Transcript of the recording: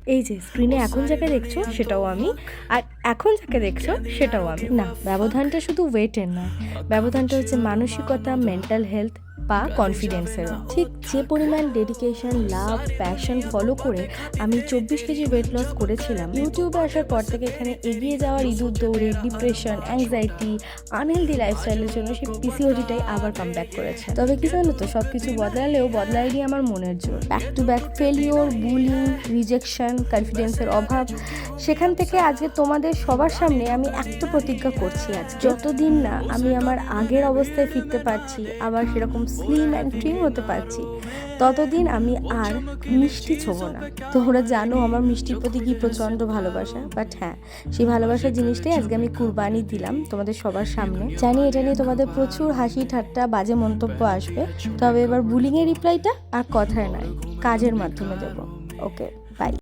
এই যে স্ক্রিনে এখন যাকে দেখছো সেটাও আমি, আর এখন যাকে দেখছো সেটাও আমি। না, ব্যবধানটা শুধু ওয়েটের না, ব্যবধানটা হচ্ছে মানসিকতা, মেন্টাল হেলথ বা কনফিডেন্সেরও। ঠিক যে পরিমাণ ডেডিকেশন, লাভ, প্যাশন ফলো করে আমি 24 কেজি ওয়েট লস করেছিলাম, ইউটিউবে আসার পর থেকে এখানে এগিয়ে যাওয়ার ইঁদুর দৌড়ে ডিপ্রেশন, অ্যাংজাইটি, আনহেলদি লাইফস্টাইলের জন্য সেই পিসিওডিটাই আবার কাম ব্যাক করেছে। তবে কি জানো তো, সব কিছু বদলালেও বদলায়নি আমার মনের জোর। Back to back failure, bullying, rejection, কনফিডেন্সের অভাব, সেখান থেকে আজকে তোমাদের সবার সামনে আমি একটা প্রতিজ্ঞা করছি, আজ যতদিন না আমি আমার আগের অবস্থায় ফিরতে পারছি, আবার সেরকম স্লিম অ্যান্ড ট্রিম হতে পারছি, ততদিন আমি আর মিষ্টি ছোবো না। তোমরা জানো আমার মিষ্টির প্রতি কি প্রচণ্ড ভালোবাসা, বাট হ্যাঁ, সেই ভালোবাসার জিনিসটাই আজকে আমি কুরবানি দিলাম তোমাদের সবার সামনে। জানি এটা নিয়ে তোমাদের প্রচুর হাসি ঠাট্টা, বাজে মন্তব্য আসবে, তবে এবার বুলিংয়ের রিপ্লাইটা আর কথায় নয়, কাজের মাধ্যমে দেবো। ওকে।